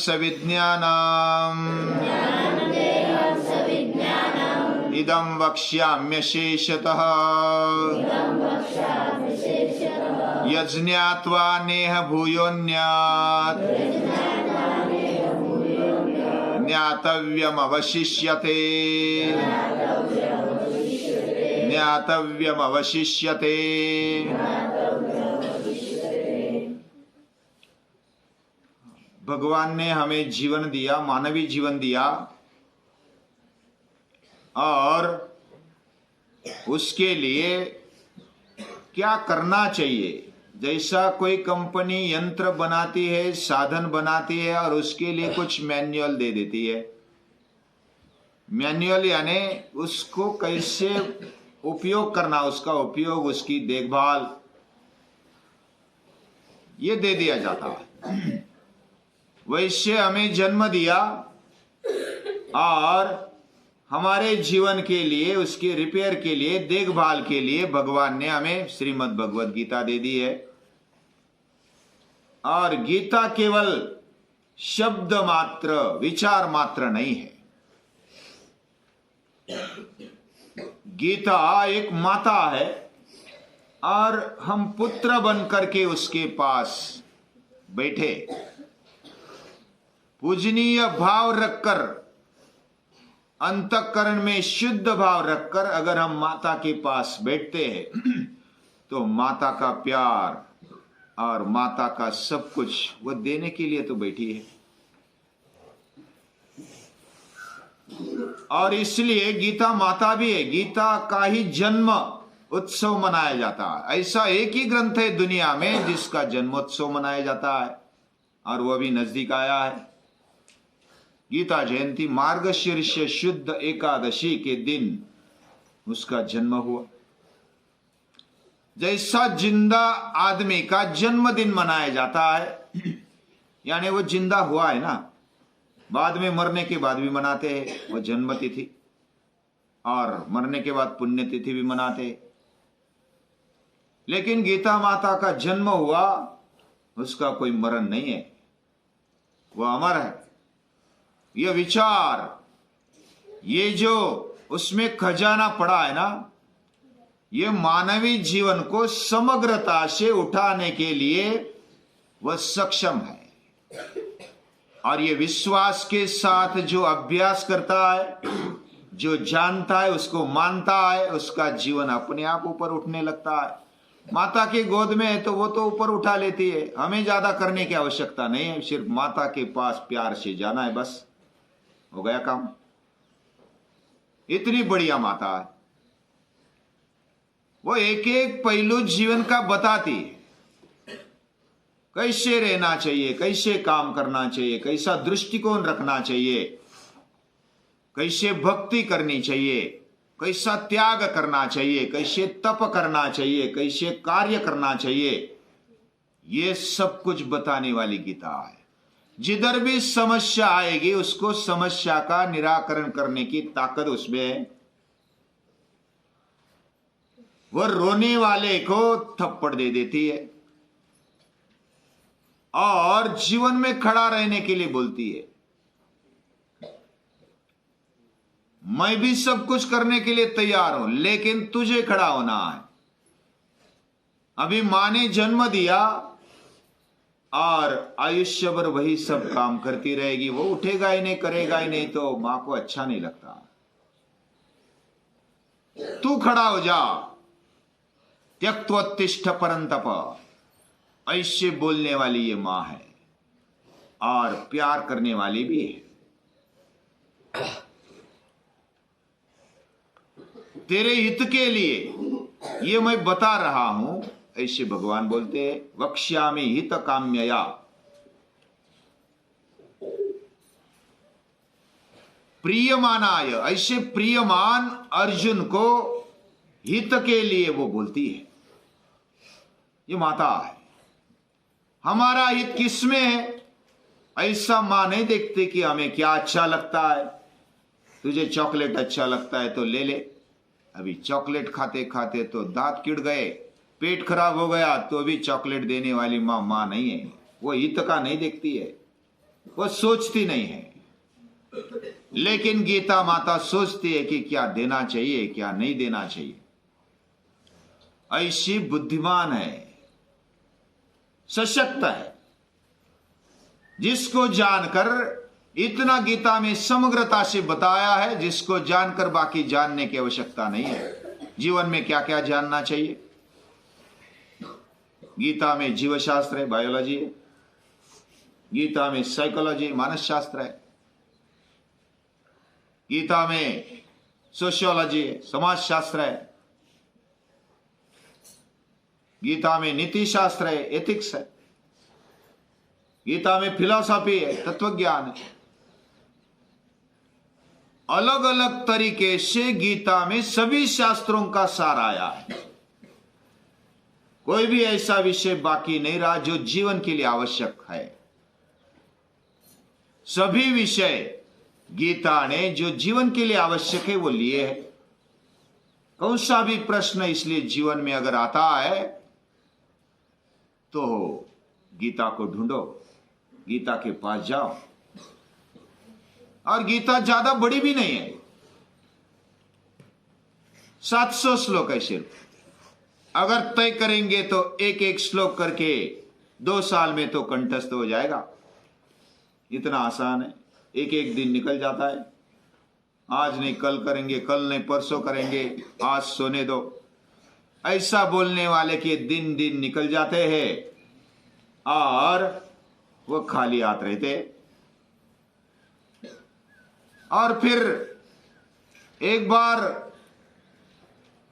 सविज्ञानम् इदं वक्ष्याम्यशेषतः यज्ञात्वा नेह भूयोऽन्यात् ज्ञातव्यमवशिष्यते ज्ञातव्यमवशिष्यते। भगवान ने हमें जीवन दिया, मानवीय जीवन दिया, और उसके लिए क्या करना चाहिए। जैसा कोई कंपनी यंत्र बनाती है, साधन बनाती है, और उसके लिए कुछ मैनुअल दे देती है। मैनुअल यानी उसको कैसे उपयोग करना, उसका उपयोग, उसकी देखभाल, ये दे दिया जाता है। वैसे हमें जन्म दिया और हमारे जीवन के लिए, उसके रिपेयर के लिए, देखभाल के लिए भगवान ने हमें श्रीमद् भगवद गीता दे दी है। और गीता केवल शब्द मात्र, विचार मात्र नहीं है। गीता एक माता है और हम पुत्र बन करके उसके पास बैठे, पूजनीय भाव रखकर, अंतःकरण में शुद्ध भाव रखकर अगर हम माता के पास बैठते हैं तो माता का प्यार और माता का सब कुछ वो देने के लिए तो बैठी है। और इसलिए गीता माता भी है। गीता का ही जन्म उत्सव मनाया जाता है। ऐसा एक ही ग्रंथ है दुनिया में जिसका जन्मोत्सव मनाया जाता है, और वह भी नजदीक आया है। गीता जयंती मार्गशीर्ष शुद्ध एकादशी के दिन उसका जन्म हुआ। जैसा जिंदा आदमी का जन्मदिन मनाया जाता है, यानी वो जिंदा हुआ है ना, बाद में मरने के बाद भी मनाते हैं वो जन्म तिथि, और मरने के बाद पुण्यतिथि भी मनाते हैं। लेकिन गीता माता का जन्म हुआ, उसका कोई मरण नहीं है, वह अमर है। यह विचार, ये जो उसमें खजाना पड़ा है ना, ये मानवीय जीवन को समग्रता से उठाने के लिए वह सक्षम है। और ये विश्वास के साथ जो अभ्यास करता है, जो जानता है, उसको मानता है, उसका जीवन अपने आप ऊपर उठने लगता है। माता की गोद में है तो वो तो ऊपर उठा लेती है, हमें ज्यादा करने की आवश्यकता नहीं है। सिर्फ माता के पास प्यार से जाना है, बस हो गया काम। इतनी बढ़िया माता है, वो एक एक पहलू जीवन का बताती है। कैसे रहना चाहिए, कैसे काम करना चाहिए, कैसा दृष्टिकोण रखना चाहिए, कैसे भक्ति करनी चाहिए, कैसा त्याग करना चाहिए, कैसे तप करना चाहिए, कैसे कार्य करना चाहिए, ये सब कुछ बताने वाली गीता है। जिधर भी समस्या आएगी उसको समस्या का निराकरण करने की ताकत उसमें है। वह रोने वाले को थप्पड़ दे देती है और जीवन में खड़ा रहने के लिए बोलती है। मैं भी सब कुछ करने के लिए तैयार हूं, लेकिन तुझे खड़ा होना है। अभी मां ने जन्म दिया और आयुष्य भर वही सब काम करती रहेगी, वो उठेगा ही नहीं, करेगा ही नहीं, तो मां को अच्छा नहीं लगता। तू खड़ा हो जा, त्यक्त्वोत्तिष्ठ परंतप, ऐसे बोलने वाली ये मां है और प्यार करने वाली भी है। तेरे हित के लिए ये मैं बता रहा हूं, ऐसे भगवान बोलते हैं। वक्ष्यामि हित काम्यया, प्रियमानाय, ऐसे प्रियमान अर्जुन को हित के लिए वो बोलती है। ये माता है। हमारा हित किसमें है? ऐसा मां नहीं देखती कि हमें क्या अच्छा लगता है। तुझे चॉकलेट अच्छा लगता है तो ले ले। अभी चॉकलेट खाते खाते तो दांत किड़ गए, पेट खराब हो गया, तो भी चॉकलेट देने वाली मां नहीं है। वो हित का नहीं देखती है, वो सोचती नहीं है, लेकिन गीता माता सोचती है कि क्या देना चाहिए क्या नहीं देना चाहिए। ऐसी बुद्धिमान है, सशक्त है, जिसको जानकर इतना गीता में समग्रता से बताया है, जिसको जानकर बाकी जानने की आवश्यकता नहीं है। जीवन में क्या क्या जानना चाहिए। गीता में जीव शास्त्र है, बायोलॉजी है। गीता में साइकोलॉजी मानस शास्त्र है। गीता में सोशियोलॉजी है, समाज शास्त्र है। गीता में नीति शास्त्र है, एथिक्स है। गीता में फिलॉसफी है, तत्वज्ञान है। अलग अलग तरीके से गीता में सभी शास्त्रों का सार आया है। कोई भी ऐसा विषय बाकी नहीं रहा जो जीवन के लिए आवश्यक है। सभी विषय गीता ने जो जीवन के लिए आवश्यक है वो लिए है। कौन सा भी प्रश्न इसलिए जीवन में अगर आता है तो गीता को ढूंढो, गीता के पास जाओ। और गीता ज्यादा बड़ी भी नहीं है, 700 श्लोक है सिर्फ। अगर तय करेंगे तो एक एक श्लोक करके 2 साल में तो कंठस्थ हो जाएगा। इतना आसान है, एक एक दिन निकल जाता है। आज नहीं कल करेंगे, कल नहीं परसों करेंगे, आज सोने दो, ऐसा बोलने वाले के दिन दिन निकल जाते हैं और वो खाली हाथ रहते। और फिर एक बार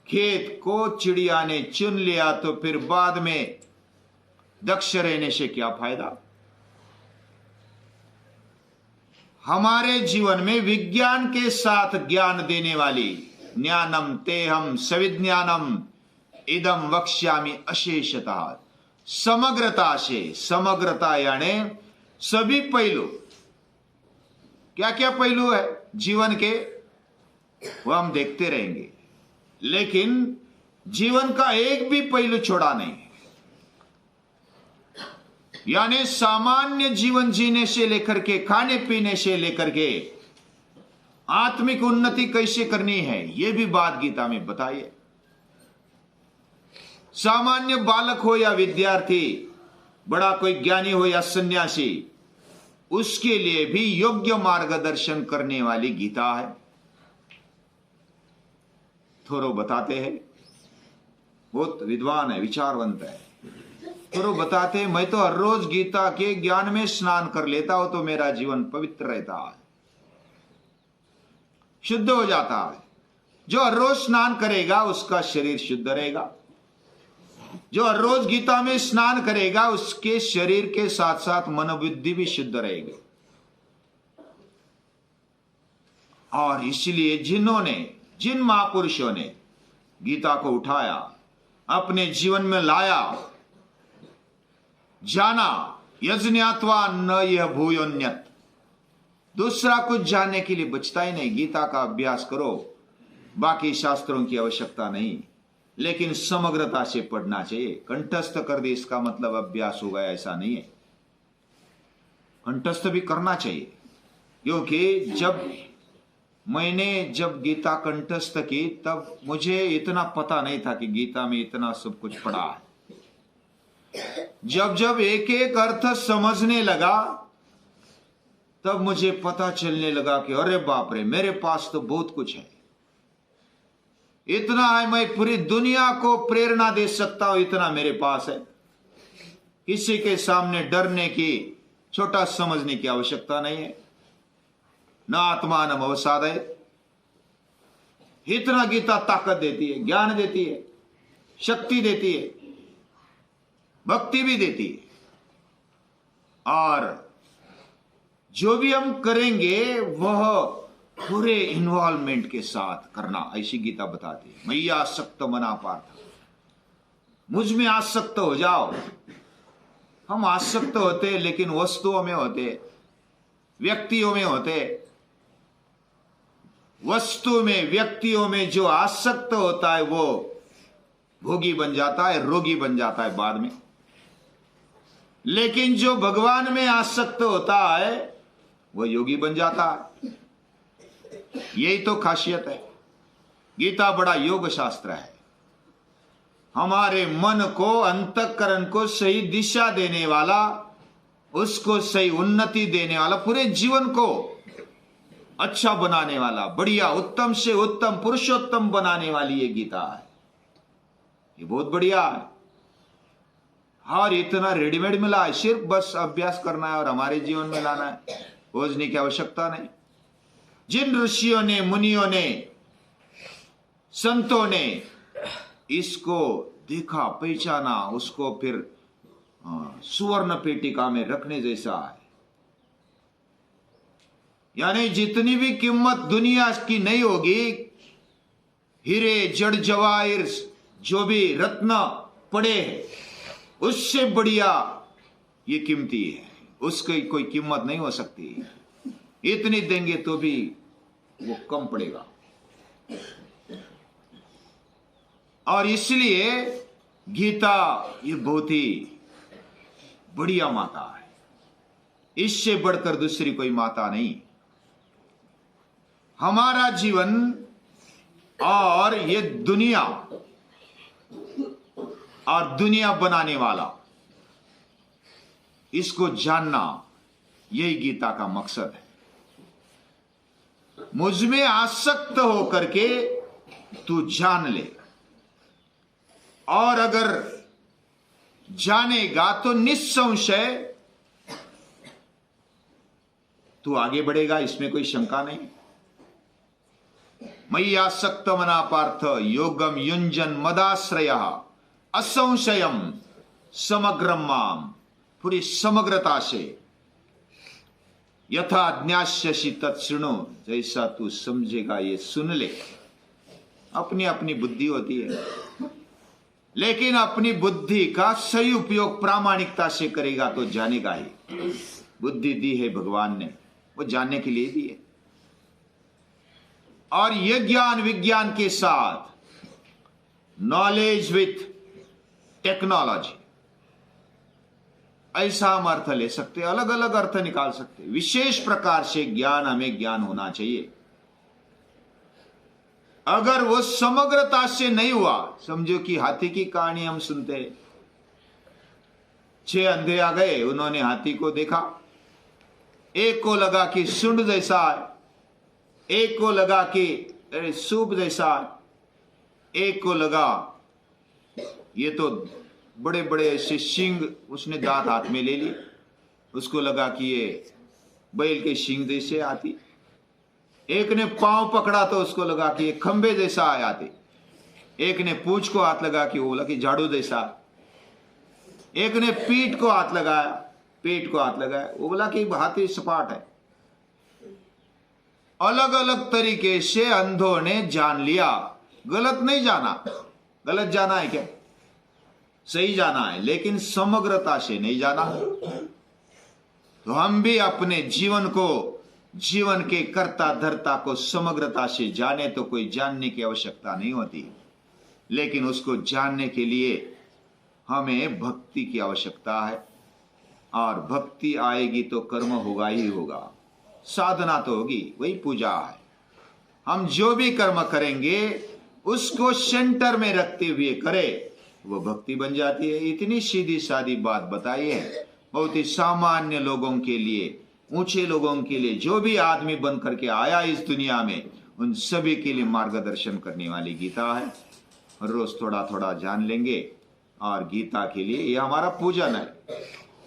खेत को चिड़िया ने चुन लिया तो फिर बाद में दक्ष रहने से क्या फायदा। हमारे जीवन में विज्ञान के साथ ज्ञान देने वाली ज्ञानम तेहम सविज्ञानम इदम वक्ष्यामि अशेषतः, समग्रता से, समग्रता यानी सभी पहलू, क्या क्या पहलू है जीवन के वो हम देखते रहेंगे, लेकिन जीवन का एक भी पहलू छोड़ा नहीं। यानी सामान्य जीवन जीने से लेकर के, खाने पीने से लेकर के आत्मिक उन्नति कैसे करनी है यह भी बात गीता में बताई है। सामान्य बालक हो या विद्यार्थी, बड़ा कोई ज्ञानी हो या सन्यासी, उसके लिए भी योग्य मार्गदर्शन करने वाली गीता है। थोरो बताते हैं, बहुत विद्वान है, विचारवंत है। थोरो बताते हैं, मैं तो हर रोज गीता के ज्ञान में स्नान कर लेता हूं तो मेरा जीवन पवित्र रहता है, शुद्ध हो जाता है। जो हर रोज स्नान करेगा उसका शरीर शुद्ध रहेगा। जो हर रोज गीता में स्नान करेगा उसके शरीर के साथ साथ मनोबुद्धि भी शुद्ध रहेगी। और इसलिए जिन महापुरुषों ने गीता को उठाया, अपने जीवन में लाया, जाना, यज्ञात्वा न यह भूयोन्यत, दूसरा कुछ जानने के लिए बचता ही नहीं। गीता का अभ्यास करो, बाकी शास्त्रों की आवश्यकता नहीं, लेकिन समग्रता से पढ़ना चाहिए। कंठस्थ कर दे इसका मतलब अभ्यास हो गया, ऐसा नहीं है। कंठस्थ भी करना चाहिए, क्योंकि मैंने जब गीता कंठस्थ की तब मुझे इतना पता नहीं था कि गीता में इतना सब कुछ पढ़ा है। जब एक एक अर्थ समझने लगा तब मुझे पता चलने लगा कि अरे बाप रे, मेरे पास तो बहुत कुछ है। इतना है, मैं पूरी दुनिया को प्रेरणा दे सकता हूं, इतना मेरे पास है। किसी के सामने डरने की, छोटा समझने की आवश्यकता नहीं है। न आत्मानम अवसादय, इतना गीता ताकत देती है, ज्ञान देती है, शक्ति देती है, भक्ति भी देती है। और जो भी हम करेंगे वह पूरे इन्वॉल्वमेंट के साथ करना, ऐसी गीता बताती है। मैया आसक्त मना पार्थ, मुझ में आसक्त हो जाओ। हम आसक्त होते लेकिन वस्तुओं में होते, व्यक्तियों में होते। वस्तु में, व्यक्तियों में जो आसक्त होता है वो भोगी बन जाता है, रोगी बन जाता है बाद में। लेकिन जो भगवान में आसक्त होता है वह योगी बन जाता है। यही तो खासियत है। गीता बड़ा योग शास्त्र है। हमारे मन को, अंतःकरण को सही दिशा देने वाला, उसको सही उन्नति देने वाला, पूरे जीवन को अच्छा बनाने वाला, बढ़िया, उत्तम से उत्तम, पुरुषोत्तम बनाने वाली ये गीता है। ये बहुत बढ़िया है। और इतना रेडीमेड मिला है, सिर्फ बस अभ्यास करना है और हमारे जीवन में लाना है, खोजने की आवश्यकता नहीं। जिन ऋषियों ने, मुनियों ने, संतों ने इसको देखा, पहचाना, उसको फिर सुवर्ण पेटिका में रखने जैसा है। यानी जितनी भी कीमत दुनिया की नहीं होगी, हीरे, जड़ जवाहिर, जो भी रत्न पड़े हैं, उससे बढ़िया ये कीमती है। उसकी कोई कीमत नहीं हो सकती। इतनी देंगे तो भी वो कम पड़ेगा। और इसलिए गीता ये बहुत ही बढ़िया माता है। इससे बढ़कर दूसरी कोई माता नहीं। हमारा जीवन और ये दुनिया और दुनिया बनाने वाला, इसको जानना, यही गीता का मकसद है। मुझ में आसक्त होकर के तू जान ले, और अगर जानेगा तो निस्संशय तू आगे बढ़ेगा, इसमें कोई शंका नहीं। मयि आसक्त मना पार्थ योगम युंजन मदाश्रय असंशयम समग्रम माम, पूरी समग्रता से यथा ज्ञास्यसि तत्शृणु, जैसा तू समझेगा ये सुन ले। अपनी अपनी बुद्धि होती है, लेकिन अपनी बुद्धि का सही उपयोग प्रामाणिकता से करेगा तो जानेगा ही। बुद्धि दी है भगवान ने, वो जानने के लिए दी है। और ये ज्ञान विज्ञान के साथ, नॉलेज विथ टेक्नोलॉजी, ऐसा हम अर्थ ले सकते, अलग अलग अर्थ निकाल सकते। विशेष प्रकार से ज्ञान, हमें ज्ञान होना चाहिए। अगर वो समग्रता से नहीं हुआ, समझो कि हाथी की कहानी हम सुनते हैं। 6 अंधे आ गए, उन्होंने हाथी को देखा। एक को लगा कि सूंड जैसा है, एक को लगा कि सूप जैसा है, एक को लगा ये तो बड़े बड़े ऐसे सींग, उसने दांत हाथ में ले लिए, उसको लगा कि ये बैल के सींग जैसे आती। एक ने पांव पकड़ा तो उसको लगा कि ये खंबे जैसा है हाथी। एक ने पूंछ को हाथ लगा कि वो बोला कि झाड़ू जैसा। एक ने पीठ को हाथ लगाया, पेट को हाथ लगाया, वो बोला कि हाथी सपाट है। अलग अलग तरीके से अंधों ने जान लिया। गलत नहीं जाना, गलत जाना है क्या? सही जाना है, लेकिन समग्रता से नहीं जाना। तो हम भी अपने जीवन को, जीवन के कर्ता धर्ता को समग्रता से जाने तो कोई जानने की आवश्यकता नहीं होती, लेकिन उसको जानने के लिए हमें भक्ति की आवश्यकता है। और भक्ति आएगी तो कर्म होगा ही होगा, साधना तो होगी, वही पूजा है। हम जो भी कर्म करेंगे उसको सेंटर में रखते हुए करें, वो भक्ति बन जाती है। इतनी सीधी सादी बात बताई है, बहुत ही सामान्य लोगों के लिए, ऊंचे लोगों के लिए, जो भी आदमी बन करके आया इस दुनिया में, उन सभी के लिए मार्गदर्शन करने वाली गीता है। रोज थोड़ा थोड़ा जान लेंगे, और गीता के लिए ये हमारा पूजन है।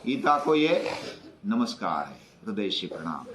गीता को ये नमस्कार है, हृदय से प्रणाम।